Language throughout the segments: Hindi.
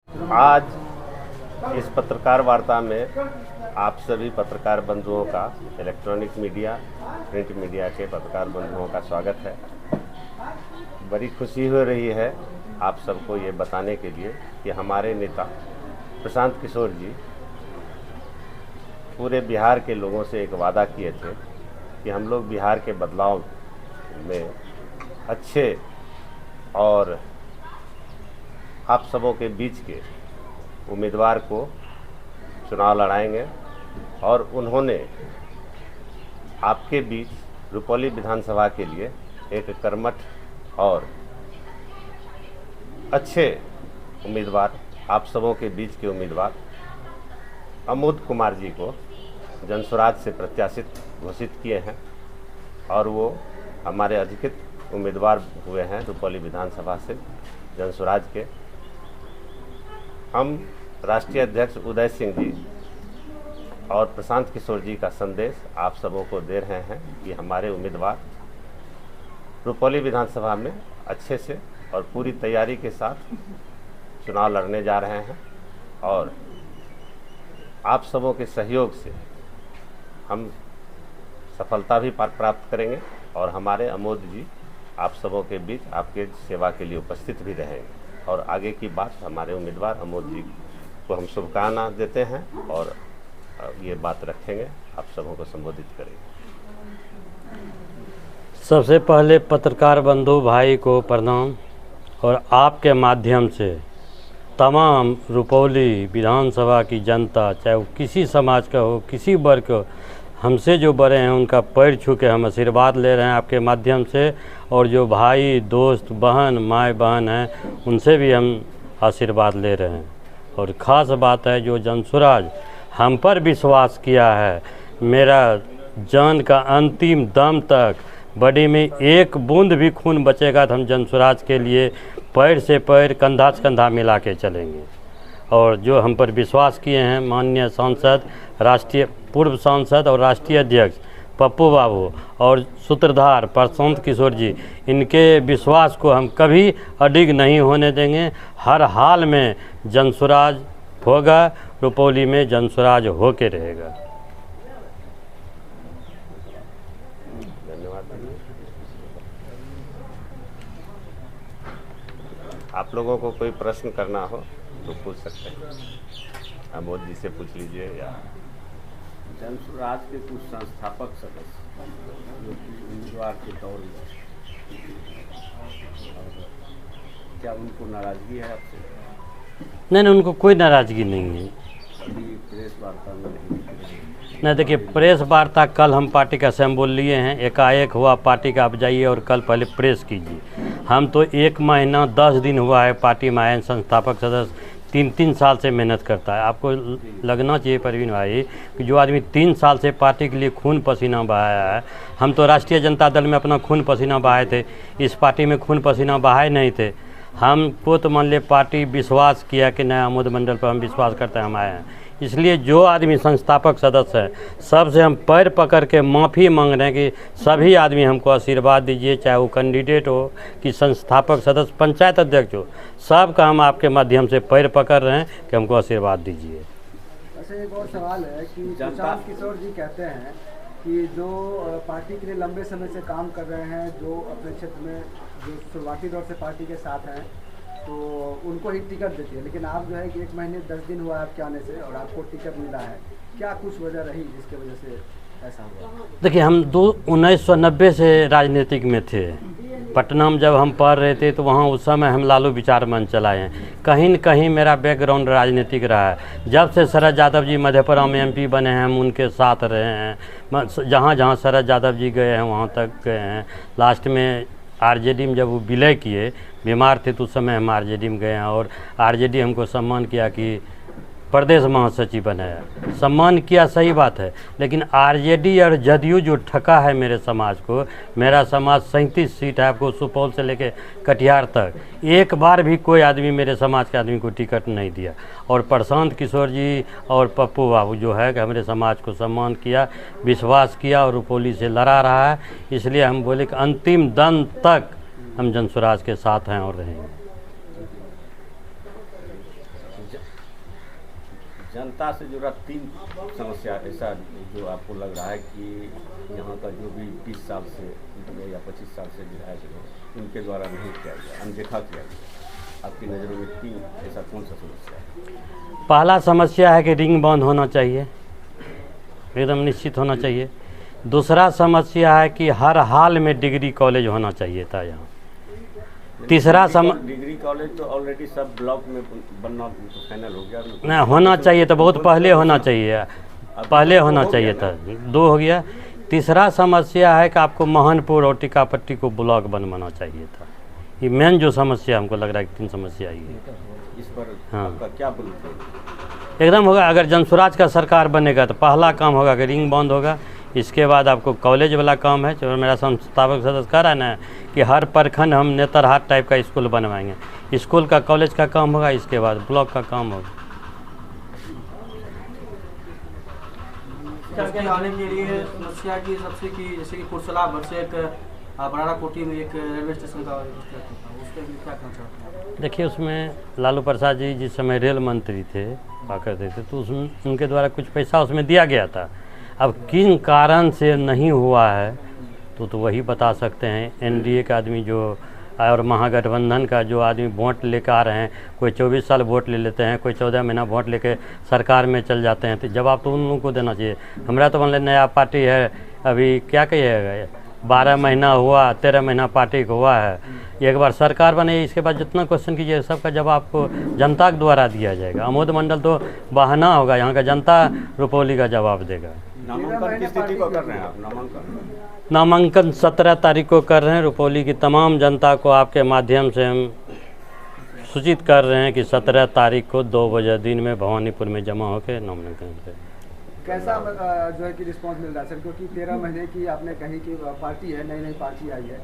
आज इस पत्रकार वार्ता में आप सभी पत्रकार बंधुओं का, इलेक्ट्रॉनिक मीडिया, प्रिंट मीडिया के पत्रकार बंधुओं का स्वागत है। बड़ी खुशी हो रही है आप सबको ये बताने के लिए कि हमारे नेता प्रशांत किशोर जी पूरे बिहार के लोगों से एक वादा किए थे कि हम लोग बिहार के बदलाव में अच्छे और आप सबों के बीच के उम्मीदवार को चुनाव लड़ाएंगे। और उन्होंने आपके बीच रुपौली विधानसभा के लिए एक कर्मठ और अच्छे उम्मीदवार, आप सबों के बीच के उम्मीदवार अमोद कुमार जी को जनसुराज से प्रत्याशित घोषित किए हैं और वो हमारे अधिकृत उम्मीदवार हुए हैं रुपौली विधानसभा से जनसुराज के। हम राष्ट्रीय अध्यक्ष उदय सिंह जी और प्रशांत किशोर जी का संदेश आप सबों को दे रहे हैं कि हमारे उम्मीदवार रुपौली विधानसभा में अच्छे से और पूरी तैयारी के साथ चुनाव लड़ने जा रहे हैं और आप सबों के सहयोग से हम सफलता भी प्राप्त करेंगे और हमारे अमोद जी आप सबों के बीच आपके सेवा के लिए उपस्थित भी रहेंगे। और आगे की बात हमारे उम्मीदवार अमोद जी को हम शुभकामना देते हैं और ये बात रखेंगे, आप सबों को संबोधित करेंगे। सबसे पहले पत्रकार बंधु भाई को प्रणाम और आपके माध्यम से तमाम रुपौली विधानसभा की जनता, चाहे वो किसी समाज का हो, किसी वर्ग का हो, हमसे जो बड़े हैं उनका पैर छू के हम आशीर्वाद ले रहे हैं आपके माध्यम से। और जो भाई, दोस्त, बहन, माए बहन हैं उनसे भी हम आशीर्वाद ले रहे हैं। और ख़ास बात है जो जनसुराज हम पर विश्वास किया है, मेरा जान का अंतिम दम तक बॉडी में एक बूंद भी खून बचेगा तो हम जनसुराज के लिए पैर से पैर, कंधा से कंधा मिला के चलेंगे। और जो हम पर विश्वास किए हैं माननीय सांसद, राष्ट्रीय पूर्व सांसद और राष्ट्रीय अध्यक्ष पप्पू बाबू और सूत्रधार प्रशांत किशोर जी, इनके विश्वास को हम कभी अडिग नहीं होने देंगे। हर हाल में जनसुराज होगा, रुपौली में जनसुराज होके रहेगा। धन्यवाद। आप लोगों को कोई प्रश्न करना हो तो पूछ सकते हैं, अमोद जी से पूछ लीजिए या जनसुराज के कुछ संस्थापक सदस्य जो कि उम्मीदवार के तौर में, क्या उनको नाराजगी है आपसे? नहीं, उनको कोई नाराज़गी नहीं है। अभी प्रेस वार्ता में नहीं, देखिए प्रेस वार्ता कल हम पार्टी का असेंबली लिए हैं, एकाएक हुआ पार्टी का, आप जाइए और कल पहले प्रेस कीजिए। हम तो 1 महीना 10 दिन हुआ है पार्टी में आए। संस्थापक सदस्य 3 साल से मेहनत करता है। आपको लगना चाहिए परवीन भाई कि जो आदमी 3 साल से पार्टी के लिए खून पसीना बहाया है, हम तो राष्ट्रीय जनता दल में अपना खून पसीना बहाए थे, इस पार्टी में खून पसीना बहाए नहीं थे। हमको तो मान लिया पार्टी विश्वास किया कि नया अमोद मंडल पर हम विश्वास करते हैं, हम आए हैं। इसलिए जो आदमी संस्थापक सदस्य हैं सबसे हम पैर पकड़ के माफ़ी मांग रहे हैं कि सभी आदमी हमको आशीर्वाद दीजिए, चाहे वो कैंडिडेट हो कि संस्थापक सदस्य, पंचायत अध्यक्ष हो, सबका हम आपके माध्यम से पैर पकड़ रहे हैं कि हमको आशीर्वाद दीजिए। अच्छा, एक और सवाल है कि प्रशांत किशोर जी कहते हैं कि जो पार्टी के लिए लंबे समय से काम कर रहे हैं, जो अपने क्षेत्र में जो शुरुआती दौर से पार्टी के साथ हैं, तो उनको ही टिकट देती है, लेकिन आप जो है कि 1 महीने 10 दिन हुआ आपके आने से और आपको टिकट मिला है, क्या कुछ वजह रही जिसके वजह से ऐसा हुआ? देखिए, हम 1990 से राजनीतिक में थे। पटना में जब हम पढ़ रहे थे तो वहाँ उस समय हम लालू विचार मंच चलाए हैं। कहीं न कहीं मेरा बैकग्राउंड राजनीतिक रहा है। जब से शरद यादव जी मधेपुरा में MP बने हैं, हम उनके साथ रहे हैं। जहाँ जहाँ शरद यादव जी गए हैं वहाँ तक गए हैं। लास्ट में RJD में जब वो विलय किए, बीमार थे तो उस समय हम RJD में गए हैं और RJD हमको सम्मान किया कि प्रदेश महासचिव बनाया। सम्मान किया, सही बात है, लेकिन RJD और जदयू जो ठका है मेरे समाज को, मेरा समाज 37 सीट है, आपको सुपौल से लेके कटिहार तक, एक बार भी कोई आदमी मेरे समाज के आदमी को टिकट नहीं दिया। और प्रशांत किशोर जी और पप्पू बाबू जो है कि हमारे समाज को सम्मान किया, विश्वास किया और रुपौली से लड़ा रहा है। इसलिए हम बोले कि अंतिम दम तक हम जनसुराज के साथ हैं और रहेंगे। जनता से जुड़ा 3 समस्या ऐसा जो आपको लग रहा है कि यहाँ का जो भी 20 साल से या 25 साल से विधायक हो उनके द्वारा नहीं किया गया, अनदेखा किया गया, आपकी नज़रों में 3 ऐसा कौन सा समस्या है? पहला समस्या है कि रिंग बंद होना चाहिए, एकदम निश्चित होना चाहिए। दूसरा समस्या है कि हर हाल में डिग्री कॉलेज होना चाहिए था यहाँ। तीसरा डिग्री कॉलेज तो ऑलरेडी सब ब्लॉक में बनना तो फाइनल हो गया, नहीं होना चाहिए, तो बहुत पहले होना चाहिए, पहले होना चाहिए था। 2 हो गया। तीसरा समस्या है कि आपको महनपुर और टीकापट्टी को ब्लॉक बनवाना चाहिए था। ये मेन जो समस्या हमको लग रहा है कि 3 समस्या ही है। इस पर हाँ। आपका क्या बोलते एकदम होगा। अगर जनसुराज का सरकार बनेगा तो पहला काम होगा कि रिंग बंद होगा। इसके बाद आपको कॉलेज वाला काम है, जो मेरा संस्थापक सदस्य कह रहा है ना कि हर प्रखंड हम नेतरहाट टाइप का स्कूल बनवाएंगे। स्कूल का कॉलेज का काम होगा, इसके बाद ब्लॉक का काम होगा। के आने के लिए समस्या की सबसे की जैसे कि कुर्सला भर से एक बराड़ा कोटी में एक रेलवे स्टेशन का उसके लिए क्या कहना चाहते हैं? देखिए, उसमें लालू प्रसाद जी जिस समय रेल मंत्री थे हुआ करते थे, तो उसमें उनके द्वारा कुछ पैसा उसमें दिया गया था। अब किन कारण से नहीं हुआ है तो वही बता सकते हैं। एनडीए का आदमी जो और महागठबंधन का जो आदमी वोट लेकर आ रहे हैं, कोई 24 साल वोट ले लेते हैं, कोई 14 महीना वोट लेके सरकार में चल जाते हैं, तो जवाब तो उन लोगों को देना चाहिए। हमारा तो मतलब नया पार्टी है, अभी क्या कहिएगा, 12 महीना हुआ, 13 महीना पार्टी को हुआ है। एक बार सरकार बने, इसके बाद जितना क्वेश्चन कीजिए सबका जवाब आपको जनता के द्वारा दिया जाएगा। आमोद मंडल तो बहाना होगा, यहाँ का जनता रुपौली का जवाब देगा। नामांकन की स्थिति को कर रहे हैं आप? नामांकन 17 तारीख को कर रहे हैं। रुपौली की तमाम जनता को आपके माध्यम से हम सूचित कर रहे हैं कि 17 तारीख को 2 बजे दिन में भवानीपुर में जमा होकर नामांकन करें। कैसा जो है कि रिस्पांस मिल रहा है सर? क्योंकि 13 महीने की आपने कही कि पार्टी है, नई पार्टी आई है,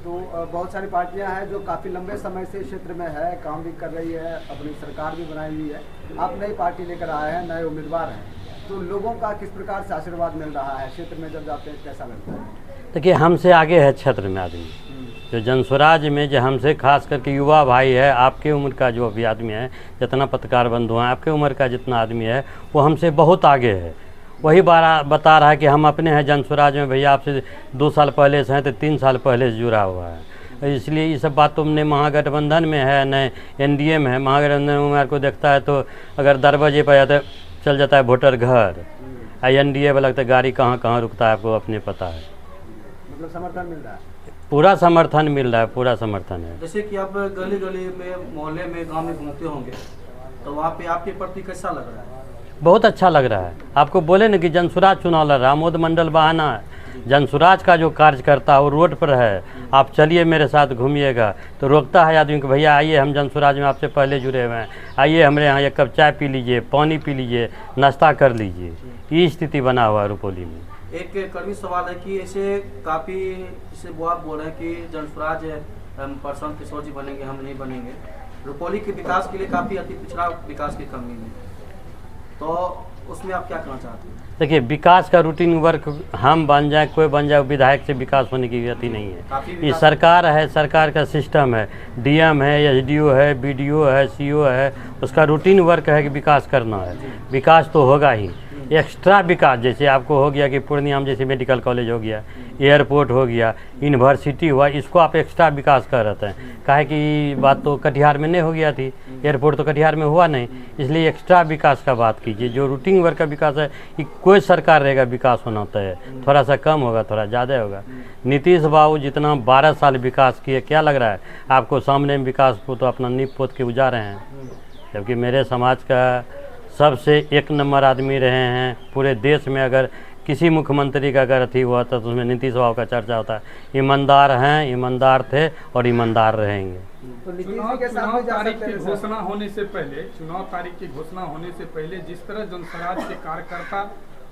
तो बहुत सारी पार्टियां हैं जो काफ़ी लंबे समय से क्षेत्र में है, काम भी कर रही है, अपनी सरकार भी बनाई हुई है। आप नई पार्टी लेकर आए हैं, नए उम्मीदवार हैं, तो लोगों का किस प्रकार से आशीर्वाद मिल रहा है क्षेत्र में जब जाते हैं, कैसा लगता है? देखिए, हमसे आगे है क्षेत्र में आदमी जो जनसुराज में, जो हमसे खास करके युवा भाई है, आपके उम्र का जो भी आदमी है, जितना पत्रकार बंधु हैं, आपके उम्र का जितना आदमी है, वो हमसे बहुत आगे है। वही बता रहा है कि हम अपने हैं जनसुराज में, भैया आपसे 2 साल पहले से हैं, तो 3 साल पहले से जुड़ा हुआ है। इसलिए ये सब बात तुमने महागठबंधन में है, न एनडीए में है। महागठबंधन उम्र को देखता है तो अगर दरवाजे पर जाता है चल जाता है वोटर घर, एनडीए वाला लगता है गाड़ी कहाँ कहाँ रुकता है, आपको अपने पता है। मतलब समर्थन मिल रहा है? पूरा समर्थन मिल रहा है, पूरा समर्थन है। जैसे कि आप गली गली में, मोहल्ले में, गांव में घूमते होंगे, तो वहाँ पे आपके प्रति कैसा लग रहा है? बहुत अच्छा लग रहा है। आपको बोले ना कि जनसुराज चुनाव लड़ रहा है, आमोद मंडल बहाना है। जनसुराज का जो कार्यकर्ता वो रोड पर है, आप चलिए मेरे साथ घूमिएगा, तो रोकता है आदमी को, भैया आइए हम जनसुराज में आपसे पहले जुड़े हुए हैं, आइए हमारे यहाँ 1 कप चाय पी लीजिए, पानी पी लीजिए, नाश्ता कर लीजिए। ये स्थिति बना हुआ है रुपौली में। एक कड़वी सवाल है कि ऐसे काफ़ी जैसे वो आप बोल रहे हैं कि जनसुराज प्रशांत किशोर जी बनेंगे, हम नहीं बनेंगे। रुपौली के विकास के लिए काफ़ी अति पिछड़ा विकास की कमी है, तो उसमें आप क्या कहना चाहते हैं? देखिए, विकास का रूटीन वर्क हम बन जाए, कोई बन जाए, विधायक से विकास होने की गति नहीं है। ये सरकार है, सरकार का सिस्टम है, डीएम है, एसडीओ है, बीडीओ है, सीओ है, उसका रूटीन वर्क है कि विकास करना है। विकास तो होगा ही। एक्स्ट्रा विकास जैसे आपको हो गया कि पूर्णिया में जैसे मेडिकल कॉलेज हो गया, एयरपोर्ट हो गया, यूनिवर्सिटी हुआ, इसको आप एक्स्ट्रा विकास कर रहे हैं। काहे कि बात तो कटिहार में नहीं हो गया थी, एयरपोर्ट तो कटिहार में हुआ नहीं, इसलिए एक्स्ट्रा विकास का बात कीजिए। जो रूटीन वर्क का विकास है, कि कोई सरकार रहेगा विकास होना तय है, थोड़ा सा कम होगा, थोड़ा ज़्यादा होगा। नीतीश बाबू जितना 12 साल विकास किए, क्या लग रहा है आपको सामने में विकास को तो अपना नींव पोत के उजा रहे हैं। जबकि मेरे समाज का सबसे 1 नंबर आदमी रहे हैं पूरे देश में। अगर किसी मुख्यमंत्री का अगर अथी हुआ तो उसमें नीतीश बाबू का चर्चा होता है। ईमानदार हैं, ईमानदार थे और ईमानदार रहेंगे। तो चुनाव तारीख की घोषणा होने से पहले, चुनाव तारीख की घोषणा होने से पहले जिस तरह जनसुराज के कार्यकर्ता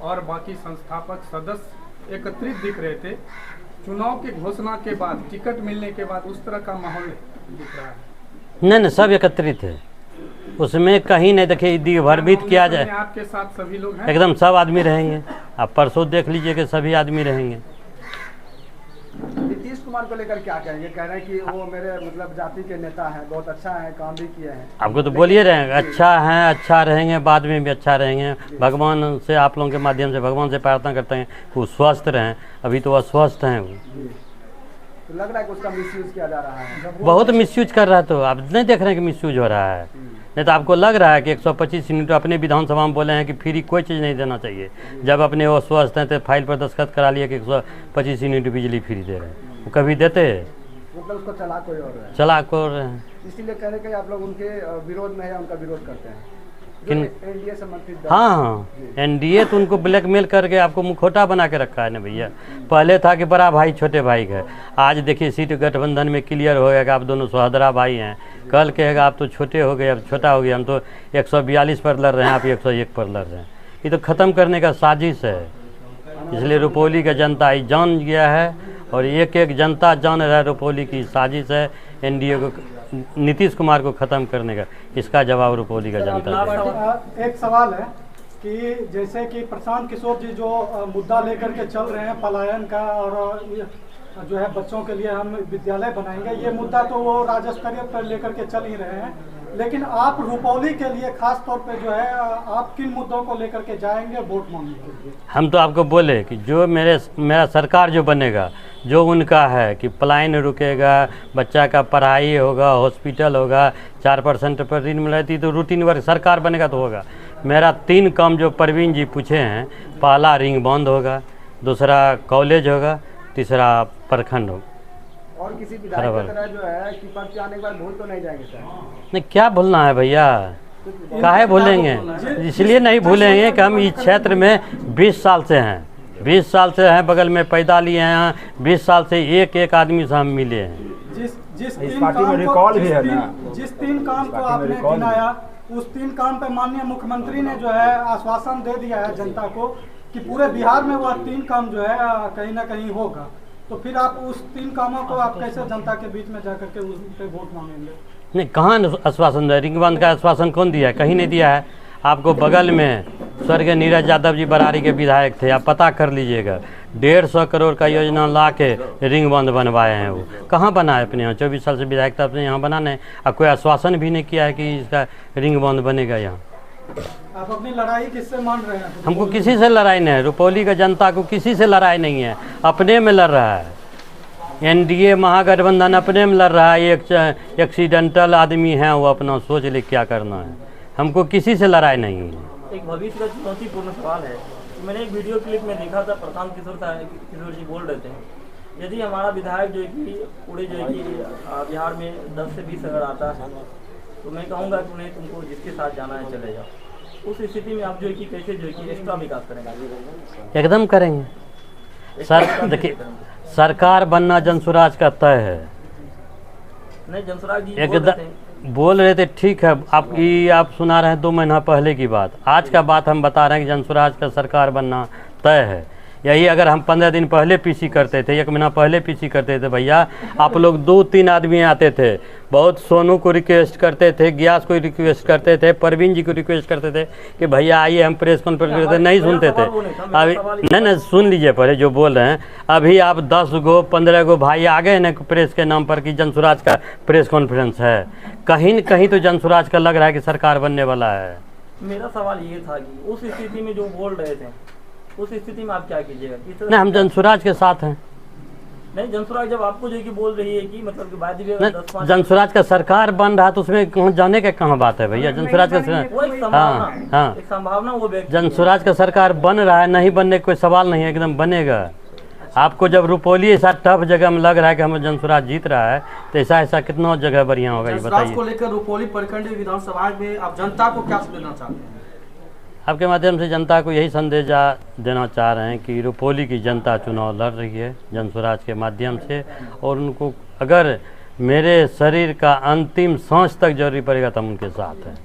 और बाकी संस्थापक सदस्य एकत्रित दिख रहे थे, चुनाव की घोषणा के बाद, टिकट मिलने के बाद उस तरह का माहौल दिख रहा है? नहीं, सब एकत्रित है, उसमें कहीं नहीं। देखिए, भरभीत किया जाए, आपके साथ सभी लोग हैं? एकदम सब आदमी रहेंगे। आप परसों देख लीजिए कि सभी आदमी रहेंगे। नीतीश कुमार कुमार को लेकर क्या कहेंगे? कह रहे हैं कि वो मेरे मतलब जाति के नेता हैं, बहुत अच्छा है, काम भी किए हैं। आपको तो बोलिए रहे अच्छा हैं, अच्छा रहेंगे, बाद में भी अच्छा रहेंगे। भगवान से आप लोगों के माध्यम से भगवान से प्रार्थना करते हैं कि वो स्वस्थ रहें। अभी तो अस्वस्थ हैं वो। तो लग रहा है कि उसका मिसयूज किया जा रहा है। बहुत मिसयूज कर रहा है। तो आप नहीं देख रहे हैं कि मिसयूज हो रहा है? नहीं तो आपको लग रहा है कि 125 यूनिट अपने विधानसभा में बोले हैं कि फ्री कोई चीज़ नहीं देना चाहिए। जब अपने वो स्वस्थ हैं तो फाइल पर दस्तखत करा लिया कि 125 यूनिट बिजली फ्री दे रहे हैं। वो कभी देते हैं? मतलब उसको चला कोई और है। चला कर रहे हैं। इसीलिए कह रहे हैं कि आप लोग उनके विरोध में है, उनका विरोध करते हैं। एनडीए समर्थित दल। हाँ, एनडीए तो उनको ब्लैकमेल करके आपको मुखौटा बना के रखा है ना भैया। पहले था कि बड़ा भाई छोटे भाई का, आज देखिए सीट गठबंधन में क्लियर हो गया कि आप दोनों सहोदरा भाई हैं। कल कहेगा आप तो छोटे हो गए, अब छोटा हो गया, हम तो 142 पर लड़ रहे हैं, आप 101 पर लड़ रहे हैं। ये तो ख़त्म करने का साजिश है। इसलिए रुपौली का जनता ही जान गया है और एक एक जनता जान रहा है रुपौली की साजिश है एनडीए को, नीतीश कुमार को ख़त्म करने का। इसका जवाब रुपौली का जनता देगा। एक सवाल है कि जैसे कि प्रशांत किशोर जी जो मुद्दा लेकर के चल रहे हैं पलायन का और जो है बच्चों के लिए हम विद्यालय बनाएंगे, ये मुद्दा तो वो राज्य स्तरीय पर लेकर के चल ही रहे हैं, लेकिन आप रुपौली के लिए खास तौर पे जो है आप किन मुद्दों को लेकर के जाएंगे वोट मांगने के लिए? हम तो आपको बोले कि जो मेरा सरकार जो बनेगा, जो उनका है कि पलायन रुकेगा, बच्चा का पढ़ाई होगा, हॉस्पिटल होगा, 4% पर ऋण मिलती तो रूटीन वर्क सरकार बनेगा तो होगा। मेरा 3 काम जो परवीन जी पूछे हैं, पहला रिंग बंद होगा, दूसरा कॉलेज होगा, तीसरा प्रखंड होगा। और किसी विधायक की तरह जो है कि पद आने के बाद भूल तो नहीं जाएंगे सर? नहीं, क्या भूलना है भैया, काहे भूलेंगे? इसलिए नहीं भूलेंगे कि हम इस क्षेत्र में 20 साल से हैं, 20 साल से हैं, बगल में पैदा लिए हैं, 20 साल से एक एक आदमी से हम मिले हैं। जिस पार्टी में रिकॉल भी है ना, जिस 3 काम को आपने गिनाया, उस 3 काम पे माननीय मुख्यमंत्री ने जो है आश्वासन दे दिया है जनता को कि पूरे बिहार में वह 3 काम जो है कहीं ना कहीं होगा। तो फिर आप उस 3 कामों को आप कैसे जनता के बीच में जाकर के उस पे वोट मांगेंगे? नहीं, कहाँ आश्वासन दिया? रिंग बंद का आश्वासन कौन दिया है? कहीं नहीं दिया है। आपको बगल में स्वर्गीय नीरज यादव जी बरारी के विधायक थे, आप पता कर लीजिएगा, 150 करोड़ का योजना ला के रिंग बंद बनवाए हैं। वो कहाँ बना है? अपने यहाँ 24 साल से विधायक था, अपने यहाँ बनाने और कोई आश्वासन भी नहीं किया है कि इसका रिंग बंद बनेगा यहाँ। आप अपनी लड़ाई किससे मान रहे हैं? हमको किसी से लड़ाई नहीं है, रुपौली का जनता को किसी से लड़ाई नहीं है, अपने में लड़ रहा है। एनडीए महागठबंधन अपने में लड़ रहा है। एक एक्सीडेंटल आदमी है, वो अपना सोच ले क्या करना है, हमको किसी से लड़ाई नहीं है। एक भविष्य का चुनौतीपूर्ण सवाल है। मैंने एक वीडियो क्लिप में देखा था, प्रशांत किशोर जी बोल रहे थे, यदि हमारा विधायक जो है कि पूरे जो है कि बिहार में 10 से 20 अगर आता है तो मैं कहूँगा कि उन्हें तुमको जिसके साथ जाना है चले जाओ। उस स्थिति में आप जो है कि कैसे जो है कि एक्स्ट्रा विकास करेंगे? एकदम करेंगे सर। देखिए, सरकार बनना जनसुराज का तय है। नहीं, जनसुराज जी एकदम बोल रहे थे, ठीक है, आप सुना रहे हैं 2 महीना पहले की बात। आज का बात हम बता रहे हैं कि जनसुराज का सरकार बनना तय है। यही अगर हम 15 दिन पहले पीसी करते थे, 1 महीना पहले पीसी करते थे भैया, आप लोग 2-3 आदमी आते थे, बहुत सोनू को रिक्वेस्ट करते थे, ग्यास को रिक्वेस्ट करते थे, परवीन जी को रिक्वेस्ट करते थे कि भैया आइए, हम प्रेस कॉन्फ्रेंस करते थे, नहीं सुनते थे। अभी नहीं, सुन लीजिए पहले जो बोल रहे हैं। अभी आप 10 गो 15 गो भाई आ गए ना प्रेस के नाम पर कि जनसुराज का प्रेस कॉन्फ्रेंस है। कहीं न कहीं तो जनसुराज का लग रहा है कि सरकार बनने वाला है। मेरा सवाल ये था कि उस स्थिति में जो बोल रहे थे, उस स्थिति में आप क्या कीजिएगा? नहीं, हम जनसुराज के साथ हैं। नहीं, जनसुराज जब आपको जो है कि बोल रही है कि मतलब कि बाद में जनसुराज का सरकार बन रहा तो उसमें कहाँ जाने का कहाँ बात है भैया? जनसुराज का हाँ, एक संभावना वो जनसुराज का सरकार बन रहा है, नहीं बनने का कोई सवाल नहीं है, एकदम बनेगा। आपको जब रुपौली ऐसा टफ जगह में लग रहा है कि हमें जनसुराज जीत रहा है, तो ऐसा कितना जगह बढ़िया होगा ये बताइए। को लेकर रुपौली प्रखंड विधानसभा में आप जनता को क्या देना चाहते हैं? आपके माध्यम से जनता को यही संदेश देना चाह रहे हैं कि रुपौली की जनता चुनाव लड़ रही है जनसुराज के माध्यम से, और उनको अगर मेरे शरीर का अंतिम सांस तक जरूरी पड़ेगा तो हम उनके साथ हैं।